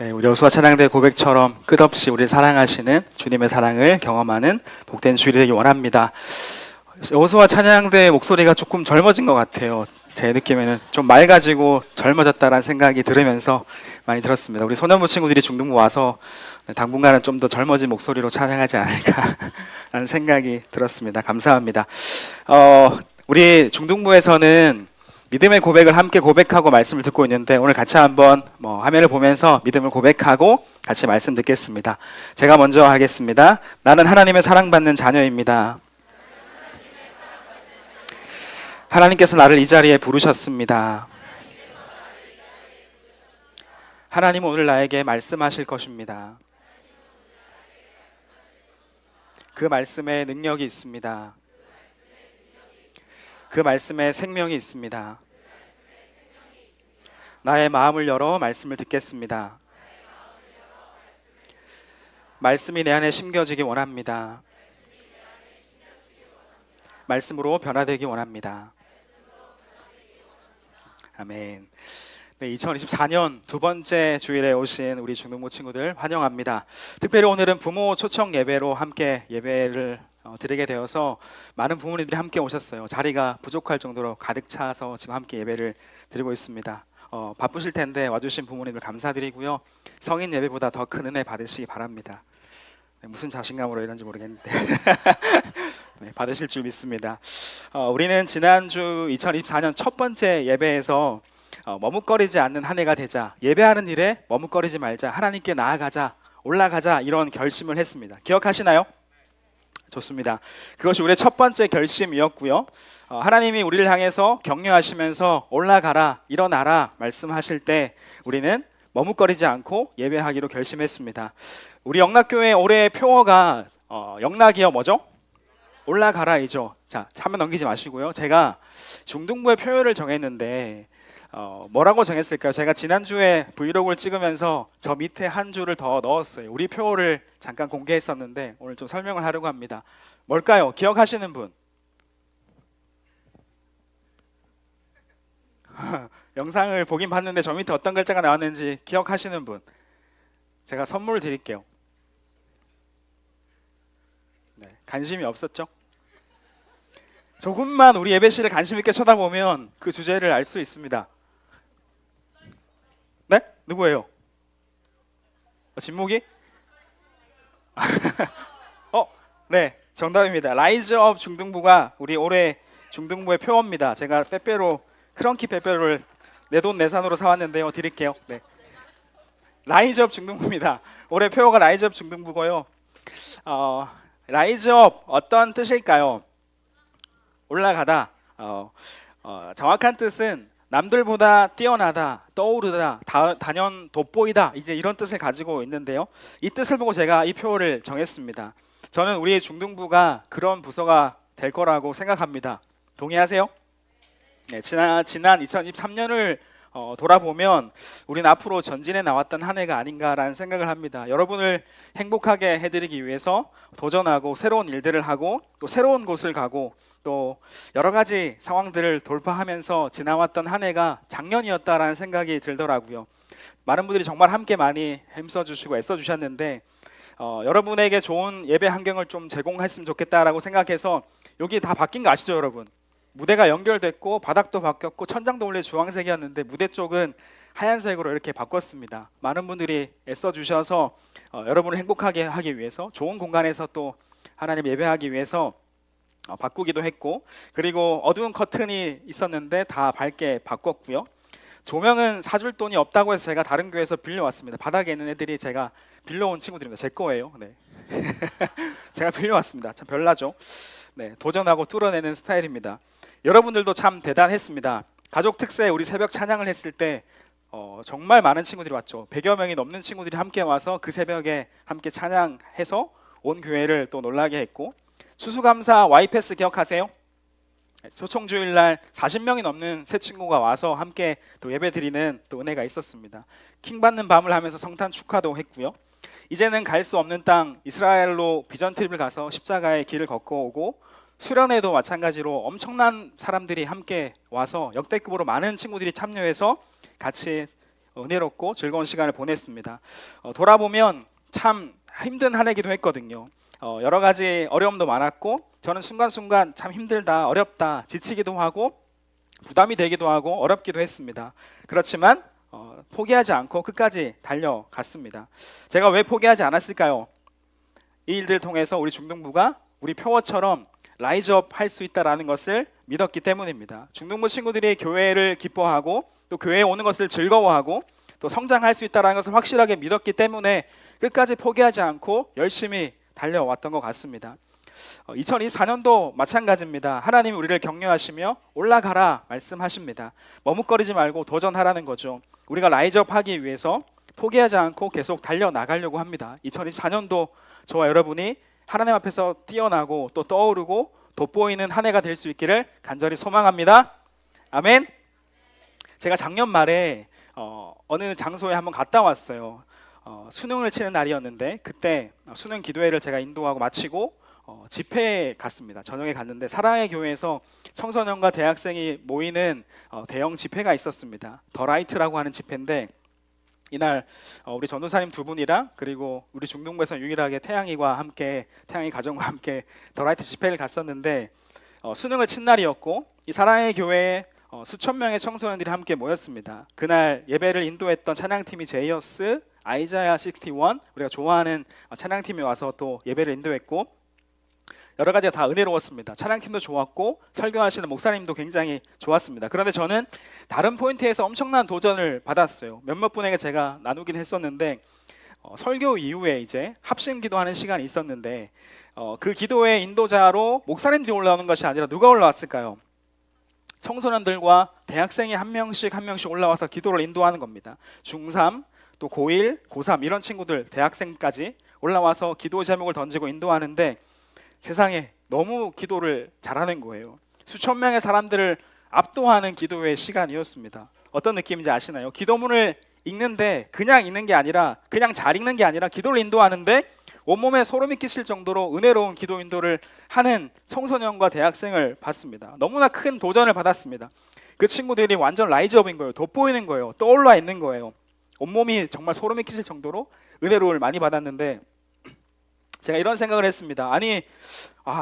네, 우리 여호수아 찬양대 고백처럼 끝없이 우리를 사랑하시는 주님의 사랑을 경험하는 복된 주일이 되기 원합니다. 여호수아 찬양대 목소리가 조금 젊어진 것 같아요. 제 느낌에는 좀 맑아지고 젊어졌다라는 생각이 들으면서 많이 들었습니다. 우리 소년부 친구들이 중등부 와서 당분간은 좀 더 젊어진 목소리로 찬양하지 않을까라는 생각이 들었습니다. 감사합니다. 우리 중등부에서는 믿음의 고백을 함께 고백하고 말씀을 듣고 있는데, 오늘 같이 한번 화면을 보면서 믿음을 고백하고 같이 말씀 듣겠습니다. 제가 먼저 하겠습니다. 나는 하나님의 사랑받는 자녀입니다. 하나님께서 나를 이 자리에 부르셨습니다. 하나님은 오늘 나에게 말씀하실 것입니다. 그 말씀에 능력이 있습니다. 그 말씀에 생명이 있습니다. 나의 마음을 열어 말씀을 듣겠습니다. 말씀이 내 안에 심겨지기 원합니다. 말씀으로 변화되기 원합니다. 아멘. 네, 2024년 두 번째 주일에 오신 우리 중등부 친구들 환영합니다. 특별히 오늘은 부모 초청 예배로 함께 예배를 드리게 되어서 많은 부모님들이 함께 오셨어요. 자리가 부족할 정도로 가득 차서 지금 함께 예배를 드리고 있습니다. 바쁘실 텐데 와주신 부모님들 감사드리고요. 성인 예배보다 더 큰 은혜 받으시기 바랍니다. 네, 무슨 자신감으로 이런지 모르겠는데 네, 받으실 줄 믿습니다. 우리는 지난주 2024년 첫 번째 예배에서 머뭇거리지 않는 한 해가 되자, 예배하는 일에 머뭇거리지 말자, 하나님께 나아가자, 올라가자, 이런 결심을 했습니다. 기억하시나요? 좋습니다. 그것이 우리의 첫 번째 결심이었고요. 하나님이 우리를 향해서 격려하시면서 올라가라, 일어나라 말씀하실 때 우리는 머뭇거리지 않고 예배하기로 결심했습니다. 우리 영락교회 올해의 표어가 영락이요 뭐죠? 올라가라이죠. 자, 한번 넘기지 마시고요. 제가 중등부의 표어를 정했는데 뭐라고 정했을까요? 제가 지난주에 브이로그를 찍으면서 저 밑에 한 줄을 더 넣었어요. 우리 표어를 잠깐 공개했었는데 오늘 좀 설명을 하려고 합니다. 뭘까요? 기억하시는 분? 영상을 보긴 봤는데 저 밑에 어떤 글자가 나왔는지 기억하시는 분? 제가 선물을 드릴게요. 네, 관심이 없었죠? 조금만 우리 예배실을 관심 있게 쳐다보면 그 주제를 알 수 있습니다. 네? 누구예요? 진목이? 네, 정답입니다. 라이즈 업 중등부가 우리 올해 중등부의 표어입니다. 제가 빼빼로, 크런키 빼빼로를 내돈내산으로 사왔는데요. 드릴게요. 네. 라이즈 업 중등부입니다. 올해 표어가 라이즈 업 중등부고요. 라이즈 업 어떤 뜻일까요? 올라가다. 정확한 뜻은 남들보다 뛰어나다, 떠오르다, 단연 돋보이다, 이제 이런 뜻을 가지고 있는데요. 이 뜻을 보고 제가 이 표어를 정했습니다. 저는 우리 중등부가 그런 부서가 될 거라고 생각합니다. 동의하세요? 네, 지난 2023년을 돌아보면 우리는 앞으로 전진해 나왔던 한 해가 아닌가라는 생각을 합니다. 여러분을 행복하게 해드리기 위해서 도전하고 새로운 일들을 하고 또 새로운 곳을 가고 또 여러 가지 상황들을 돌파하면서 지나왔던 한 해가 작년이었다라는 생각이 들더라고요. 많은 분들이 정말 함께 많이 힘써주시고 애써주셨는데 여러분에게 좋은 예배 환경을 좀 제공했으면 좋겠다라고 생각해서 여기 다 바뀐 거 아시죠, 여러분? 무대가 연결됐고 바닥도 바뀌었고 천장도 원래 주황색이었는데 무대 쪽은 하얀색으로 이렇게 바꿨습니다. 많은 분들이 애써주셔서 여러분을 행복하게 하기 위해서 좋은 공간에서 또 하나님 예배하기 위해서 바꾸기도 했고, 그리고 어두운 커튼이 있었는데 다 밝게 바꿨고요. 조명은 사줄 돈이 없다고 해서 제가 다른 교회에서 빌려왔습니다. 바닥에 있는 애들이 제가 빌려온 친구들입니다. 제 거예요. 네. 제가 빌려왔습니다. 참 별나죠? 네, 도전하고 뚫어내는 스타일입니다. 여러분들도 참 대단했습니다. 가족 특세 우리 새벽 찬양을 했을 때 정말 많은 친구들이 왔죠. 100여 명이 넘는 친구들이 함께 와서 그 새벽에 함께 찬양해서 온 교회를 또 놀라게 했고, 추수감사 와이패스 기억하세요? 초청주일날 40명이 넘는 새 친구가 와서 함께 또 예배드리는 또 은혜가 있었습니다. 킹받는 밤을 하면서 성탄 축하도 했고요. 이제는 갈 수 없는 땅 이스라엘로 비전 트립을 가서 십자가의 길을 걷고 오고, 수련회도 마찬가지로 엄청난 사람들이 함께 와서 역대급으로 많은 친구들이 참여해서 같이 은혜롭고 즐거운 시간을 보냈습니다. 돌아보면 참 힘든 한 해기도 했거든요. 여러 가지 어려움도 많았고 저는 순간순간 참 힘들다, 어렵다, 지치기도 하고 부담이 되기도 하고 어렵기도 했습니다. 그렇지만 포기하지 않고 끝까지 달려갔습니다. 제가 왜 포기하지 않았을까요? 이 일들을 통해서 우리 중등부가 우리 표어처럼 라이즈업 할 수 있다는 것을 믿었기 때문입니다. 중등부 친구들이 교회를 기뻐하고 또 교회에 오는 것을 즐거워하고 또 성장할 수 있다는 것을 확실하게 믿었기 때문에 끝까지 포기하지 않고 열심히 달려왔던 것 같습니다. 2024년도 마찬가지입니다. 하나님이 우리를 격려하시며 올라가라 말씀하십니다. 머뭇거리지 말고 도전하라는 거죠. 우리가 라이즈업 하기 위해서 포기하지 않고 계속 달려나가려고 합니다. 2024년도 저와 여러분이 하나님 앞에서 뛰어나고 또 떠오르고 돋보이는 한 해가 될 수 있기를 간절히 소망합니다. 아멘. 제가 작년 말에 어느 장소에 한번 갔다 왔어요. 수능을 치는 날이었는데 그때 수능 기도회를 제가 인도하고 마치고 집회에 갔습니다. 저녁에 갔는데 사랑의 교회에서 청소년과 대학생이 모이는 대형 집회가 있었습니다. 더 라이트라고 하는 집회인데 이날 우리 전도사님 두 분이랑 그리고 우리 중등부에서 유일하게 태양이 가정과 함께 더 라이트 집회를 갔었는데 수능을 친 날이었고 이 사랑의 교회에 수천 명의 청소년들이 함께 모였습니다. 그날 예배를 인도했던 찬양팀이 제이어스, 아이자야 61 우리가 좋아하는 찬양팀이 와서 또 예배를 인도했고 여러 가지가 다 은혜로웠습니다. 찬양팀도 좋았고 설교하시는 목사님도 굉장히 좋았습니다. 그런데 저는 다른 포인트에서 엄청난 도전을 받았어요. 몇몇 분에게 제가 나누긴 했었는데 설교 이후에 이제 합심 기도하는 시간이 있었는데 그 기도의 인도자로 목사님들이 올라오는 것이 아니라 누가 올라왔을까요? 청소년들과 대학생이 한 명씩 올라와서 기도를 인도하는 겁니다. 중3, 또 고1, 고3 이런 친구들, 대학생까지 올라와서 기도 제목을 던지고 인도하는데 세상에 너무 기도를 잘하는 거예요. 수천 명의 사람들을 압도하는 기도의 시간이었습니다. 어떤 느낌인지 아시나요? 기도문을 읽는데 그냥 읽는 게 아니라 그냥 잘 읽는 게 아니라 기도를 인도하는데 온몸에 소름이 끼칠 정도로 은혜로운 기도 인도를 하는 청소년과 대학생을 봤습니다. 너무나 큰 도전을 받았습니다. 그 친구들이 완전 라이즈업인 거예요. 돋보이는 거예요. 떠올라 있는 거예요. 온몸이 정말 소름이 끼칠 정도로 은혜로움을 많이 받았는데 제가 이런 생각을 했습니다. 아니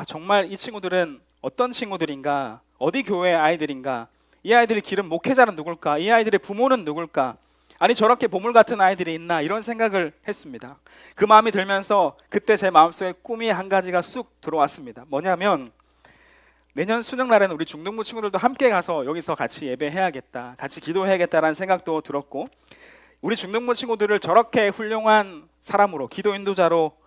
정말 이 친구들은 어떤 친구들인가? 어디 교회의 아이들인가? 이 아이들의 길은 목회자는 누굴까? 이 아이들의 부모는 누굴까? 아니 저렇게 보물 같은 아이들이 있나? 이런 생각을 했습니다. 그 마음이 들면서 그때 제 마음속에 꿈이 한 가지가 쑥 들어왔습니다. 뭐냐면 내년 수능날에는 우리 중등부 친구들도 함께 가서 여기서 같이 예배해야겠다, 같이 기도해야겠다라는 생각도 들었고 우리 중등부 친구들을 저렇게 훌륭한 사람으로 기도 인도자로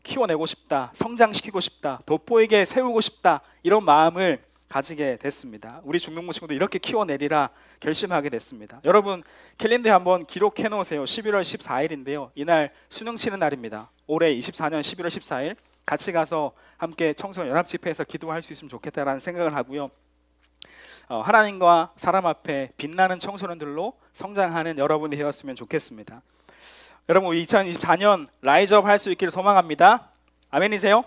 키워내고 싶다, 성장시키고 싶다, 돋보이게 세우고 싶다 이런 마음을 가지게 됐습니다. 우리 중등부 친구들 이렇게 키워내리라 결심하게 됐습니다. 여러분 캘린더에 한번 기록해 놓으세요. 11월 14일인데요. 이날 수능 치는 날입니다. 올해 24년 11월 14일 같이 가서 함께 청소년 연합 집회에서 기도할 수 있으면 좋겠다라는 생각을 하고요. 하나님과 사람 앞에 빛나는 청소년들로 성장하는 여러분이 되었으면 좋겠습니다. 여러분 2024년 라이즈업 할 수 있기를 소망합니다. 아멘이세요?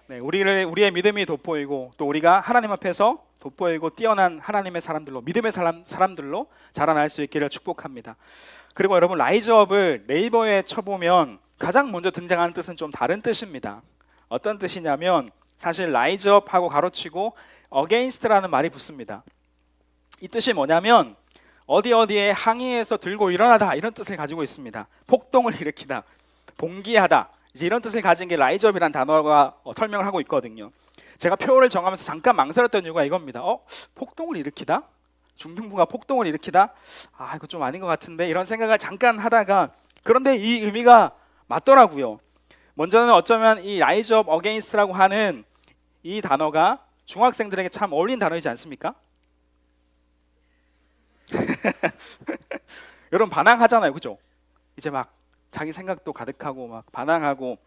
네, 우리의 믿음이 돋보이고 또 우리가 하나님 앞에서 돋보이고 뛰어난 하나님의 사람들로 믿음의 사람들로 자라날 수 있기를 축복합니다. 그리고 여러분 라이즈업을 네이버에 쳐보면 가장 먼저 등장하는 뜻은 좀 다른 뜻입니다. 어떤 뜻이냐면 사실 라이즈업하고 가로치고 against라는 말이 붙습니다. 이 뜻이 뭐냐면 어디에 항의해서 들고 일어나다 이런 뜻을 가지고 있습니다. 폭동을 일으키다, 봉기하다 이제 이런 뜻을 가진 게 라이즈업이라는 단어가 설명을 하고 있거든요. 제가 표어를 정하면서 잠깐 망설였던 이유가 이겁니다. 폭동을 일으키다? 중등부가 폭동을 일으키다? 이거 좀 아닌 것 같은데 이런 생각을 잠깐 하다가 그런데 이 의미가 맞더라고요. 먼저는 어쩌면 이 라이즈업 어게인스트라고 하는 이 단어가 중학생들에게 참 어울리는 단어이지 않습니까? 여러분 반항하잖아요, 그죠? 이제 막 자기 생각도 가득하고 막 반항하고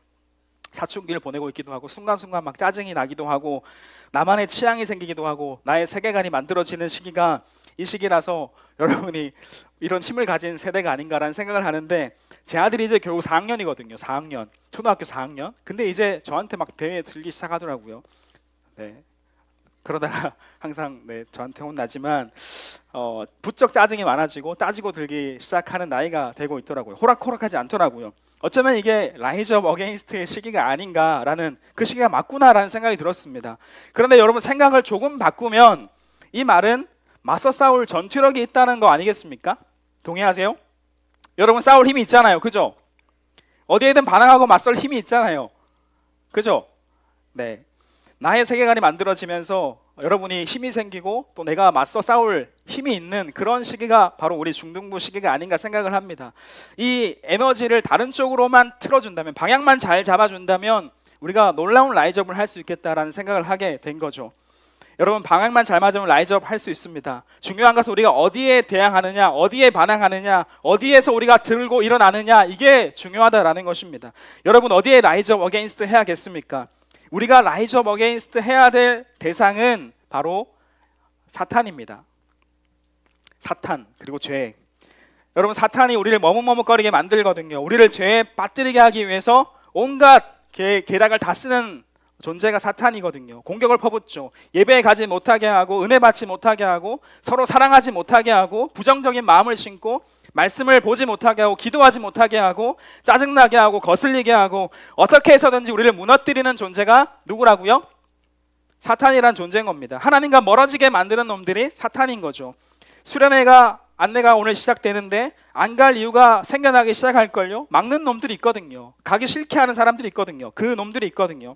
사춘기를 보내고 있기도 하고 순간순간 막 짜증이 나기도 하고 나만의 취향이 생기기도 하고 나의 세계관이 만들어지는 시기가 이 시기라서 여러분이 이런 힘을 가진 세대가 아닌가라는 생각을 하는데 제 아들이 이제 겨우 4학년이거든요. 4학년, 초등학교 4학년. 근데 이제 저한테 막 대회에 들기 시작하더라고요. 네. 그러다가 항상 저한테 혼나지만 부쩍 짜증이 많아지고 따지고 들기 시작하는 나이가 되고 있더라고요. 호락호락하지 않더라고요. 어쩌면 이게 라이즈 오브 어게인스트의 시기가 아닌가라는, 그 시기가 맞구나라는 생각이 들었습니다. 그런데 여러분, 생각을 조금 바꾸면 이 말은 맞서 싸울 전투력이 있다는 거 아니겠습니까? 동의하세요? 여러분, 싸울 힘이 있잖아요. 그죠? 어디에든 반항하고 맞설 힘이 있잖아요. 그죠? 네. 나의 세계관이 만들어지면서 여러분이 힘이 생기고 또 내가 맞서 싸울 힘이 있는 그런 시기가 바로 우리 중등부 시기가 아닌가 생각을 합니다. 이 에너지를 다른 쪽으로만 틀어준다면, 방향만 잘 잡아준다면 우리가 놀라운 라이즈업을 할 수 있겠다라는 생각을 하게 된 거죠. 여러분, 방향만 잘 맞으면 라이즈업 할 수 있습니다. 중요한 것은 우리가 어디에 대항하느냐, 어디에 반항하느냐, 어디에서 우리가 들고 일어나느냐, 이게 중요하다라는 것입니다. 여러분, 어디에 라이즈업 어게인스트 해야겠습니까? 우리가 라이즈 업 어게인스트 해야 될 대상은 바로 사탄입니다. 사탄, 그리고 죄. 여러분, 사탄이 우리를 머뭇머뭇거리게 만들거든요. 우리를 죄에 빠뜨리게 하기 위해서 온갖 계략을 다 쓰는 존재가 사탄이거든요. 공격을 퍼붓죠. 예배에 가지 못하게 하고, 은혜 받지 못하게 하고, 서로 사랑하지 못하게 하고, 부정적인 마음을 심고, 말씀을 보지 못하게 하고, 기도하지 못하게 하고, 짜증나게 하고, 거슬리게 하고, 어떻게 해서든지 우리를 무너뜨리는 존재가 누구라고요? 사탄이란 존재인 겁니다. 하나님과 멀어지게 만드는 놈들이 사탄인 거죠. 수련회가 안내가 오늘 시작되는데 안 갈 이유가 생겨나기 시작할걸요. 막는 놈들이 있거든요. 가기 싫게 하는 사람들이 있거든요. 그 놈들이 있거든요.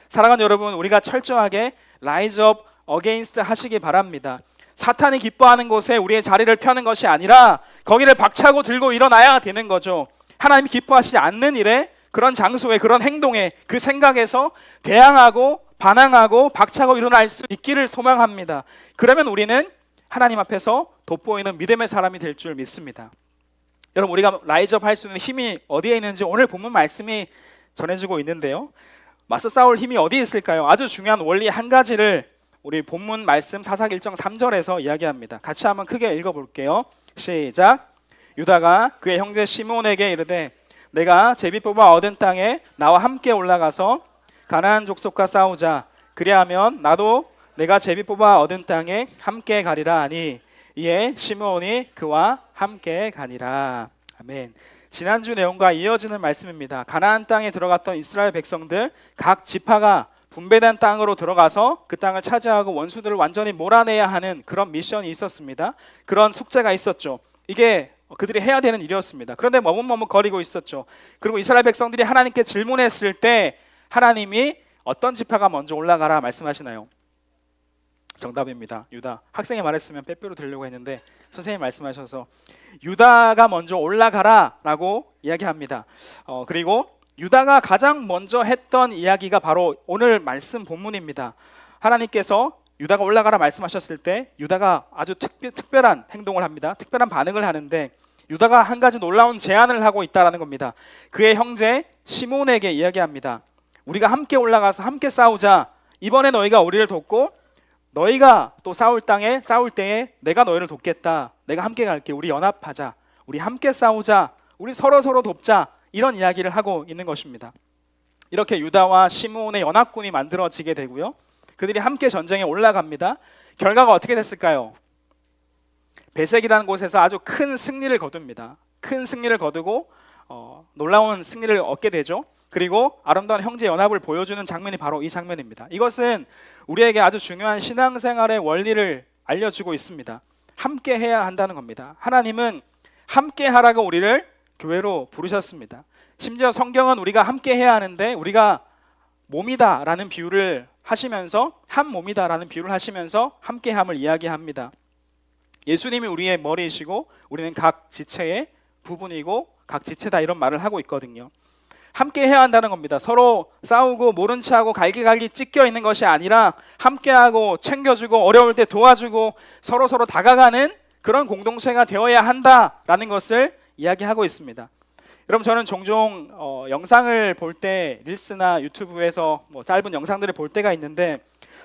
사랑하는 여러분, 우리가 철저하게 라이즈 업 어게인스트 하시기 바랍니다. 사탄이 기뻐하는 곳에 우리의 자리를 펴는 것이 아니라 거기를 박차고 들고 일어나야 되는 거죠. 하나님이 기뻐하시지 않는 일에, 그런 장소에, 그런 행동에, 그 생각에서 대항하고 반항하고 박차고 일어날 수 있기를 소망합니다. 그러면 우리는 하나님 앞에서 돋보이는 믿음의 사람이 될 줄 믿습니다. 여러분, 우리가 라이즈업 할 수 있는 힘이 어디에 있는지 오늘 본문 말씀이 전해지고 있는데요. 맞서 싸울 힘이 어디에 있을까요? 아주 중요한 원리 한 가지를 우리 본문 말씀 사사기 1장 3절에서 이야기합니다. 같이 한번 크게 읽어볼게요. 시작. 유다가 그의 형제 시므온에게 이르되 내가 제비 뽑아 얻은 땅에 나와 함께 올라가서 가나안 족속과 싸우자. 그리하면 나도 내가 제비 뽑아 얻은 땅에 함께 가리라 하니 이에 시므온이 그와 함께 가니라. 아멘. 지난주 내용과 이어지는 말씀입니다. 가나안 땅에 들어갔던 이스라엘 백성들 각 지파가 분배된 땅으로 들어가서 그 땅을 차지하고 원수들을 완전히 몰아내야 하는 그런 미션이 있었습니다. 그런 숙제가 있었죠. 이게 그들이 해야 되는 일이었습니다. 그런데 머뭇머뭇거리고 있었죠. 그리고 이스라엘 백성들이 하나님께 질문했을 때 하나님이 어떤 지파가 먼저 올라가라 말씀하시나요? 정답입니다. 유다. 학생이 말했으면 빼빼로 들려고 했는데 선생님이 말씀하셔서 유다가 먼저 올라가라 라고 이야기합니다. 그리고 유다가 가장 먼저 했던 이야기가 바로 오늘 말씀 본문입니다. 하나님께서 유다가 올라가라 말씀하셨을 때 유다가 아주 특별한 행동을 합니다. 특별한 반응을 하는데 유다가 한 가지 놀라운 제안을 하고 있다는 겁니다. 그의 형제 시몬에게 이야기합니다. 우리가 함께 올라가서 함께 싸우자. 이번에 너희가 우리를 돕고 너희가 또 싸울 때에 내가 너희를 돕겠다. 내가 함께 갈게. 우리 연합하자. 우리 함께 싸우자. 우리 서로 돕자. 이런 이야기를 하고 있는 것입니다. 이렇게 유다와 시므온의 연합군이 만들어지게 되고요. 그들이 함께 전쟁에 올라갑니다. 결과가 어떻게 됐을까요? 베색이라는 곳에서 아주 큰 승리를 거둡니다. 큰 승리를 거두고 놀라운 승리를 얻게 되죠. 그리고 아름다운 형제 연합을 보여주는 장면이 바로 이 장면입니다. 이것은 우리에게 아주 중요한 신앙생활의 원리를 알려주고 있습니다. 함께 해야 한다는 겁니다. 하나님은 함께 하라고 우리를 교회로 부르셨습니다. 심지어 성경은 우리가 함께 해야 하는데 우리가 몸이다 라는 비유를 하시면서 한 몸이다 라는 비유를 하시면서 함께함을 이야기합니다. 예수님이 우리의 머리이시고 우리는 각 지체의 부분이고 각 지체다 이런 말을 하고 있거든요. 함께 해야 한다는 겁니다. 서로 싸우고 모른 체하고 갈기갈기 찢겨 있는 것이 아니라 함께하고 챙겨주고 어려울 때 도와주고 서로 다가가는 그런 공동체가 되어야 한다라는 것을 이야기하고 있습니다. 여러분, 저는 종종 영상을 볼 때 릴스나 유튜브에서 짧은 영상들을 볼 때가 있는데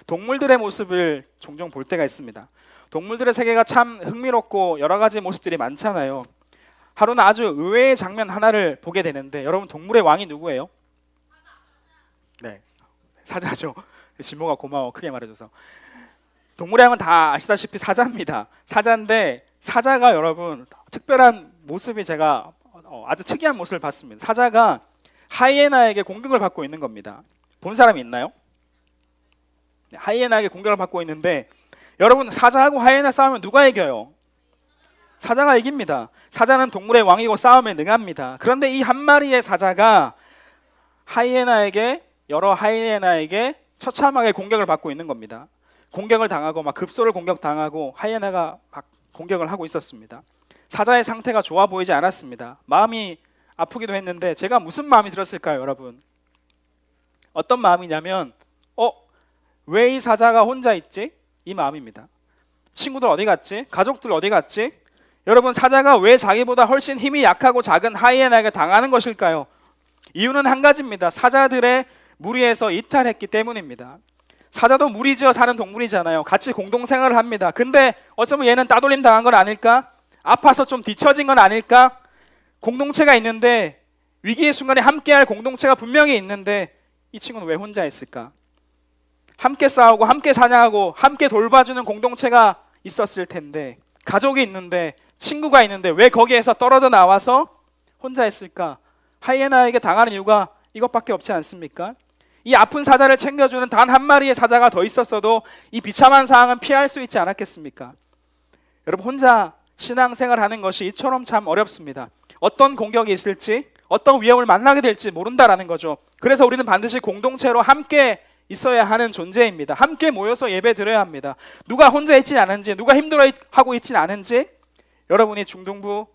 동물들의 모습을 종종 볼 때가 있습니다. 동물들의 세계가 참 흥미롭고 여러 가지 모습들이 많잖아요. 하루는 아주 의외의 장면 하나를 보게 되는데 여러분, 동물의 왕이 누구예요? 네, 사자죠. 진모가 고마워, 크게 말해줘서. 동물의 왕은 다 아시다시피 사자입니다. 사자인데 사자가 여러분 특별한 모습이 제가 아주 특이한 모습을 봤습니다. 사자가 하이에나에게 공격을 받고 있는 겁니다. 본 사람이 있나요? 하이에나에게 공격을 받고 있는데 여러분 사자하고 하이에나 싸우면 누가 이겨요? 사자가 이깁니다. 사자는 동물의 왕이고 싸움에 능합니다. 그런데 이 한 마리의 사자가 여러 하이에나에게 처참하게 공격을 받고 있는 겁니다. 공격을 당하고 막 급소를 공격당하고 하이에나가 막 공격을 하고 있었습니다. 사자의 상태가 좋아 보이지 않았습니다. 마음이 아프기도 했는데 제가 무슨 마음이 들었을까요, 여러분? 어떤 마음이냐면 왜 이 사자가 혼자 있지? 이 마음입니다. 친구들 어디 갔지? 가족들 어디 갔지? 여러분, 사자가 왜 자기보다 훨씬 힘이 약하고 작은 하이에나에게 당하는 것일까요? 이유는 한 가지입니다. 사자들의 무리에서 이탈했기 때문입니다. 사자도 무리지어 사는 동물이잖아요. 같이 공동생활을 합니다. 근데 어쩌면 얘는 따돌림 당한 건 아닐까? 아파서 좀 뒤처진 건 아닐까? 공동체가 있는데, 위기의 순간에 함께할 공동체가 분명히 있는데 이 친구는 왜 혼자 있을까? 함께 싸우고 함께 사냥하고 함께 돌봐주는 공동체가 있었을 텐데, 가족이 있는데 친구가 있는데 왜 거기에서 떨어져 나와서 혼자 있을까? 하이에나에게 당하는 이유가 이것밖에 없지 않습니까? 이 아픈 사자를 챙겨주는 단 한 마리의 사자가 더 있었어도 이 비참한 상황은 피할 수 있지 않았겠습니까? 여러분, 혼자 신앙생활하는 것이 이처럼 참 어렵습니다. 어떤 공격이 있을지, 어떤 위험을 만나게 될지 모른다라는 거죠. 그래서 우리는 반드시 공동체로 함께 있어야 하는 존재입니다. 함께 모여서 예배 드려야 합니다. 누가 혼자 있지 않은지, 누가 힘들어하고 있지 않은지 여러분이 중동부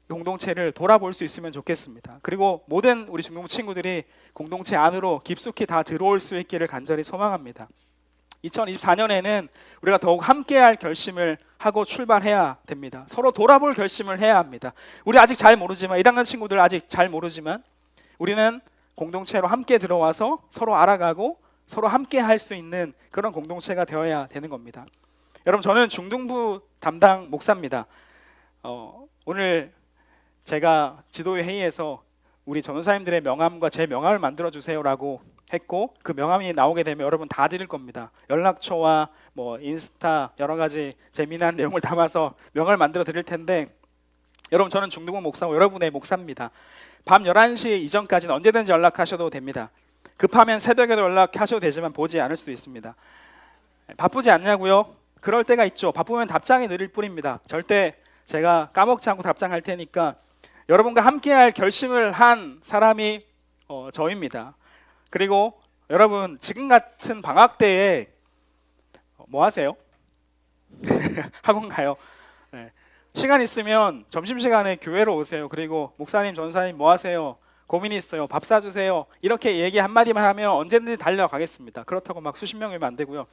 공동체를 돌아볼 수 있으면 좋겠습니다. 그리고 모든 우리 중동부 친구들이 공동체 안으로 깊숙이 다 들어올 수 있기를 간절히 소망합니다. 2024년에는 우리가 더욱 함께할 결심을 하고 출발해야 됩니다. 서로 돌아볼 결심을 해야 합니다. 우리 아직 잘 모르지만, 1학년 친구들 아직 잘 모르지만 우리는 공동체로 함께 들어와서 서로 알아가고 서로 함께 할 수 있는 그런 공동체가 되어야 되는 겁니다. 여러분, 저는 중등부 담당 목사입니다. 오늘 제가 지도회 회의에서 우리 전도사님들의 명함과 제 명함을 만들어 주세요라고 했고, 그 명함이 나오게 되면 여러분 다 드릴 겁니다. 연락처와 뭐 인스타 여러 가지 재미난 내용을 담아서 명함을 만들어 드릴 텐데, 여러분, 저는 중등부 목사고 여러분의 목사입니다. 밤 11시 이전까지는 언제든지 연락하셔도 됩니다. 급하면 새벽에도 연락하셔도 되지만 보지 않을 수도 있습니다. 바쁘지 않냐고요? 그럴 때가 있죠. 바쁘면 답장이 느릴 뿐입니다. 절대 제가 까먹지 않고 답장할 테니까 여러분과 함께할 결심을 한 사람이 저입니다. 그리고 여러분, 지금 같은 방학 때에 뭐 하세요? 학원 가요. 네. 시간 있으면 점심시간에 교회로 오세요. 그리고 목사님, 전사님 뭐 하세요? 고민이 있어요. 밥 사주세요. 이렇게 얘기 한마디만 하면 언제든지 달려가겠습니다. 그렇다고 막 수십 명이면 안 되고요.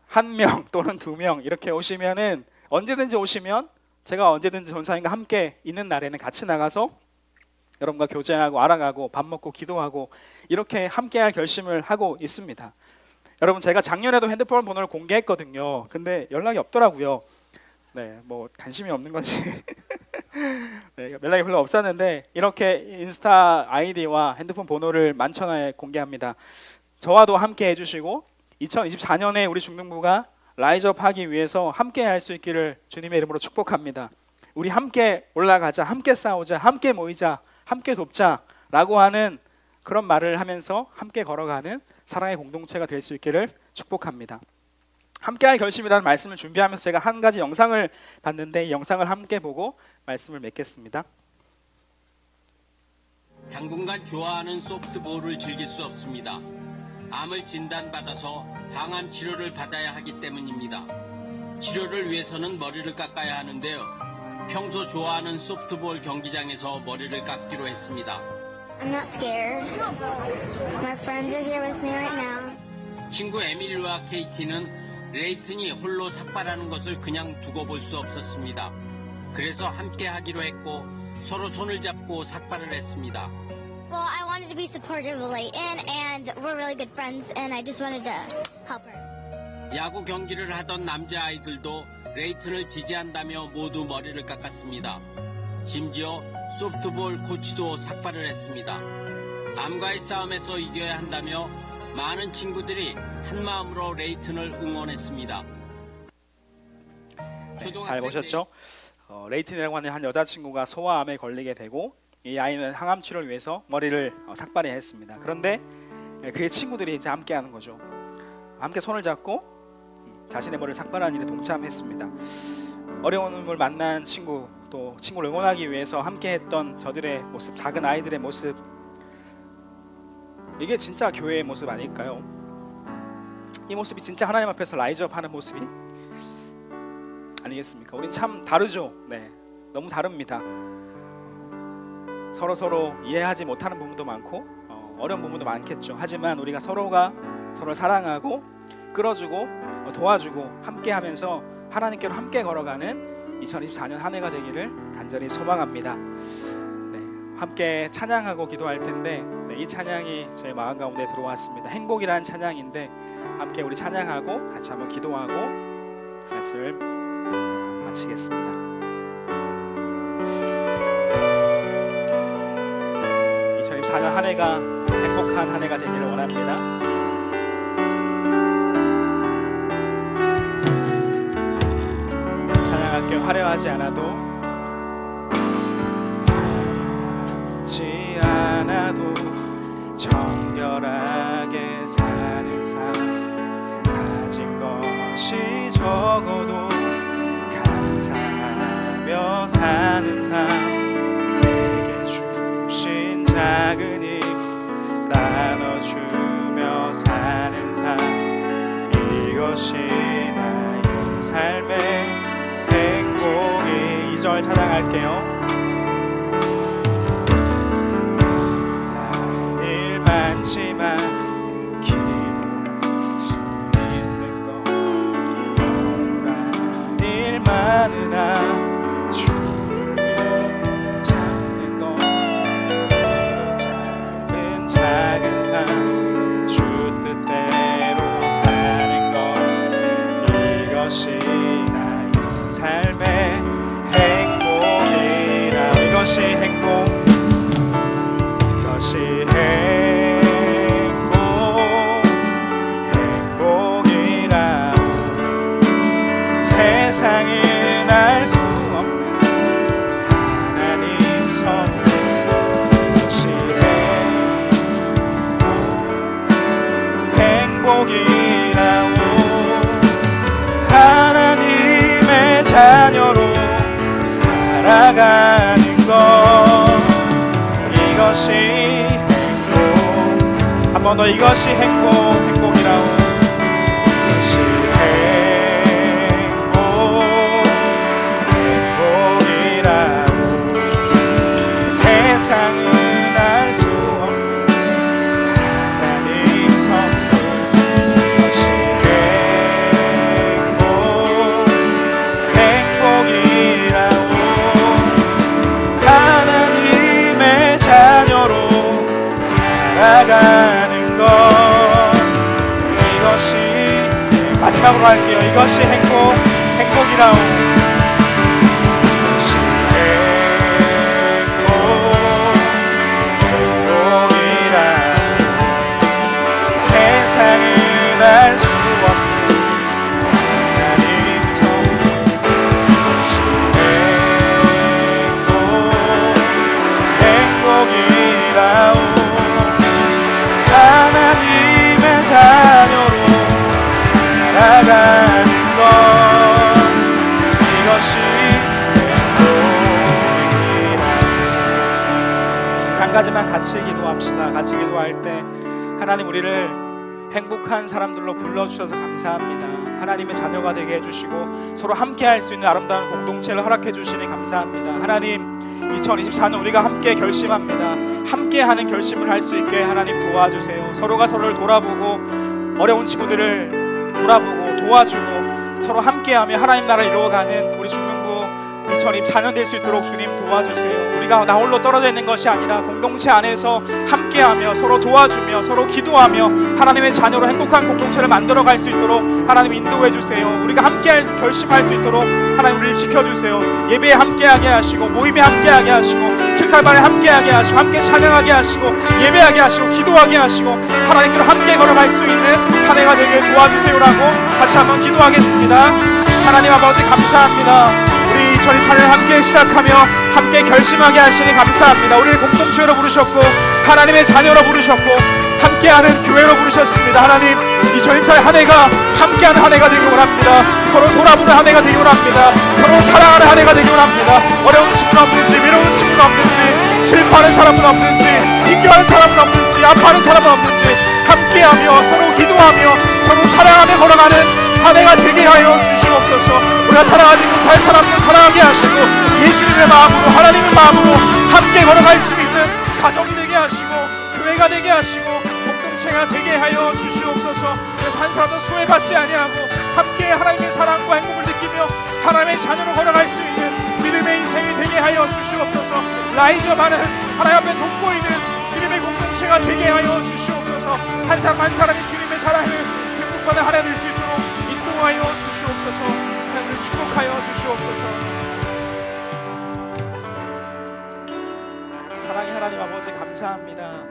한 명 또는 두 명 이렇게 오시면은, 언제든지 오시면 제가 언제든지 전사님과 함께 있는 날에는 같이 나가서 여러분과 교제하고 알아가고 밥 먹고 기도하고 이렇게 함께할 결심을 하고 있습니다. 여러분, 제가 작년에도 핸드폰 번호를 공개했거든요. 근데 연락이 없더라고요. 네, 뭐 관심이 없는 건지 네, 연락이 별로 없었는데 이렇게 인스타 아이디와 핸드폰 번호를 만천하에 공개합니다. 저와도 함께 해주시고 2024년에 우리 중등부가 라이즈업 하기 위해서 함께 할 수 있기를 주님의 이름으로 축복합니다. 우리 함께 올라가자, 함께 싸우자, 함께 모이자, 함께 돕자 라고 하는 그런 말을 하면서 함께 걸어가는 사랑의 공동체가 될 수 있기를 축복합니다. 함께할 결심이라는 말씀을 준비하면서 제가 한 가지 영상을 봤는데, 이 영상을 함께 보고 말씀을 맺겠습니다. 당분간 좋아하는 소프트볼을 즐길 수 없습니다. 암을 진단받아서 항암 치료를 받아야 하기 때문입니다. 치료를 위해서는 머리를 깎아야 하는데요. 평소 좋아하는 소프트볼 경기장에서 머리를 깎기로 했습니다. I'm not scared. My friends are here with me right now. 친구 에밀리와 케이티는 레이튼이 홀로 삭발하는 것을 그냥 두고 볼 수 없었습니다. 그래서 함께 하기로 했고 서로 손을 잡고 삭발을 했습니다. Well, I wanted to be supportive of Layton, and we're really good friends, and I just wanted to help her. 야구 경기를 하던 남자아이들도 레이튼을 지지한다며 모두 머리를 깎았습니다. 심지어 소프트볼 코치도 삭발을 했습니다. 암과의 싸움에서 이겨야 한다며 많은 친구들이 한마음으로 레이튼을 응원했습니다. 네, 잘 보셨죠? 레이튼이라고 하는 한 여자친구가 소아암에 걸리게 되고 이 아이는 항암 치료를 위해서 머리를 삭발해야 했습니다. 그런데 그의 친구들이 이제 함께 하는 거죠. 함께 손을 잡고 자신의 머리를 삭발하는 일에 동참했습니다. 어려움을 만난 친구, 또 친구를 응원하기 위해서 함께 했던 저들의 모습, 작은 아이들의 모습, 이게 진짜 교회의 모습 아닐까요? 이 모습이 진짜 하나님 앞에서 라이즈업하는 모습이 아니겠습니까? 우린 참 다르죠. 네, 너무 다릅니다. 서로 이해하지 못하는 부분도 많고 어려운 부분도 많겠죠. 하지만 우리가 서로가 서로를 사랑하고 끌어주고 도와주고 함께하면서 하나님께로 함께 걸어가는 2024년 한 해가 되기를 간절히 소망합니다. 네, 함께 찬양하고 기도할 텐데 네, 이 찬양이 저희 마음 가운데 들어왔습니다. 행복이라는 찬양인데 함께 우리 찬양하고 같이 한번 기도하고 말씀을 마치겠습니다. 2024년 한 해가 행복한 한 해가 되기를 원합니다. 찬양할게요. 화려하지 않아도 하지 않아도 정결하게 사는 삶, 가진 것이 적어도 감사하며 사는 삶, 내게 주신 작은 힘 나눠주며 사는 삶, 이것이 나의 삶의 행복이. 2절 찬양할게요. 일 많지만 기도할 수 있는 것, 억울한 일 많으나 주를 잡는 것, 비록 작은 삶 주 뜻대로 사는 것, 이것이 나의 삶의 행복이라. 이것이 행복, 이것이 행복이라고. 세상은 알 수 없는 하나님 선물, 이것이 행복이라고. 하나님의 자녀로 살아가는 것, 이것이 행복. 한 번 더 이것이 행복이라고. 이것이 행복이라고. 세상은 알 수 없는 하나님 선물, 이것이 행복이라고. 하나님의 자녀로 살아가는 것, 이것이 마지막으로 할게요. 이것이 행복이라고. 이것이 행복이라고. 세상은 알 수 없는 하나님 선물, 이것이 행복이라고. 하나님의 자녀로 살아가는 것, 이것이 행복이라. 한 가지만 같이 기도합시다. 같이 기도할 때 하나님, 우리를 행복한 사람들로 불러주셔서 감사합니다. 하나님의 자녀가 되게 해주시고 서로 함께 할 수 있는 아름다운 공동체를 허락해 주시니 감사합니다. 하나님, 2024년 우리가 함께 결심합니다. 함께하는 결심을 할 수 있게 하나님 도와주세요. 서로가 서로를 돌아보고 어려운 친구들을 돌아보고 도와주고 서로 함께하며 하나님 나라를 이루어가는 우리 중등부 2024년 될 수 있도록 주님 도와주세요. 우리가 나 홀로 떨어져 있는 것이 아니라 공동체 안에서 함께하며 서로 도와주며 서로 기도하며 하나님의 자녀로 행복한 공동체를 만들어갈 수 있도록 하나님 인도해 주세요. 우리가 함께 결심할 수 있도록 하나님 우리를 지켜주세요. 예배에 함께하게 하시고 모임에 함께하게 하시고 고백할 함께하게 하시고 함께 찬양하게 하시고 예배하게 하시고 기도하게 하시고 하나님께로 함께 걸어갈 수 있는 한 해가 되게 도와주세요라고 다시 한번 기도하겠습니다. 하나님 아버지 감사합니다. 우리 2024년 함께 시작하며 함께 결심하게 하시니 감사합니다. 우리를 공동체로 부르셨고 하나님의 자녀로 부르셨고 함께하는 교회로 부르셨습니다. 하나님 2024년 한 해가 함께하는 한 해가 되기 원합니다. 서로 돌아보는 한 해가 되기 원합니다. 서로 사랑하는 한 해가 되기 원합니다. 어려운 친구는 없는지 외로운 친구는 없는지 실패하는 사람은 없는지 힘겨워하는 사람은 없는지 아파하는 사람은 없는지 함께하며 서로 기도하며 서로 사랑하며 걸어가는 한 해가 되게 하여 주시옵소서. 우리가 사랑하지 못할 사람도 사랑하게 하시고 예수님의 마음으로 하나님의 마음으로 함께 걸어갈 수 있는 가정이 되게 하시고 교회가 되게 하시고 공동체가 되게 하여 주시옵소서. 그래서 한 사람도 소외받지 아니하고 함께 하나님의 사랑과 행복을 느끼며 하나님의 자녀로 걸어갈 수 있는 믿음의 인생이 되게 하여 주시옵소서. 라이저만은 하나님 앞에 돋보이는 믿음의 공동체가 되게 하여 주시옵소서. 한 사람 한 사람이 주님의 사랑을 극복받아 하나 될 수 있도록 인도하여 주시옵소서. 하나님을 축복하여 주시옵소서. 사랑의 하나님 아버지 감사합니다.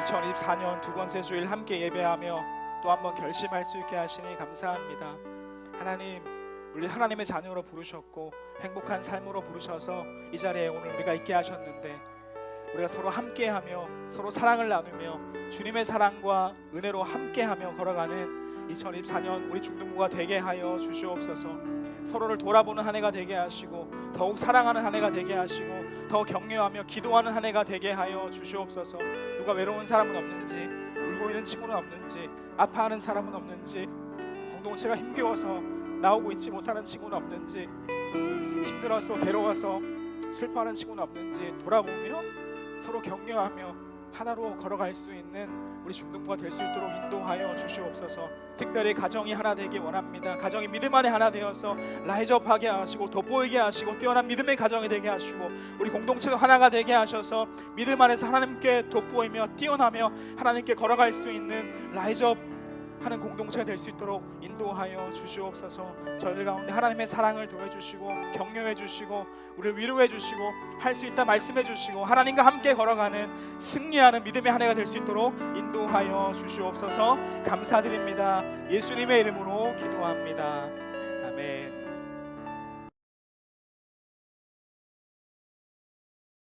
2024년 두 번째 주일 함께 예배하며 또 한번 결심할 수 있게 하시니 감사합니다. 하나님, 우리 하나님의 자녀로 부르셨고 행복한 삶으로 부르셔서 이 자리에 오늘 우리가 있게 하셨는데 우리가 서로 함께하며 서로 사랑을 나누며 주님의 사랑과 은혜로 함께하며 걸어가는 2024년 우리 중등부가 되게 하여 주시옵소서. 서로를 돌아보는 한 해가 되게 하시고 더욱 사랑하는 한 해가 되게 하시고 더 격려하며 기도하는 한 해가 되게 하여 주시옵소서. 누가 외로운 사람은 없는지 울고 있는 친구는 없는지 아파하는 사람은 없는지 공동체가 힘겨워서 나오고 있지 못하는 친구는 없는지 힘들어서 괴로워서 슬퍼하는 친구는 없는지 돌아보며 서로 격려하며 하나로 걸어갈 수 있는 우리 중등부가 될 수 있도록 인도하여 주시옵소서. 특별히 가정이 하나 되기 원합니다. 가정이 믿음 안에 하나 되어서 라이즈업하게 하시고 돋보이게 하시고 뛰어난 믿음의 가정이 되게 하시고 우리 공동체가 하나가 되게 하셔서 믿음 안에서 하나님께 돋보이며 뛰어나며 하나님께 걸어갈 수 있는 라이즈업 하는 공동체가 될 수 있도록 인도하여 주시옵소서. 저희들 가운데 하나님의 사랑을 더해주시고 격려해 주시고 우리를 위로해 주시고 할 수 있다 말씀해 주시고 하나님과 함께 걸어가는 승리하는 믿음의 한 해가 될 수 있도록 인도하여 주시옵소서. 감사드립니다. 예수님의 이름으로 기도합니다. 아멘.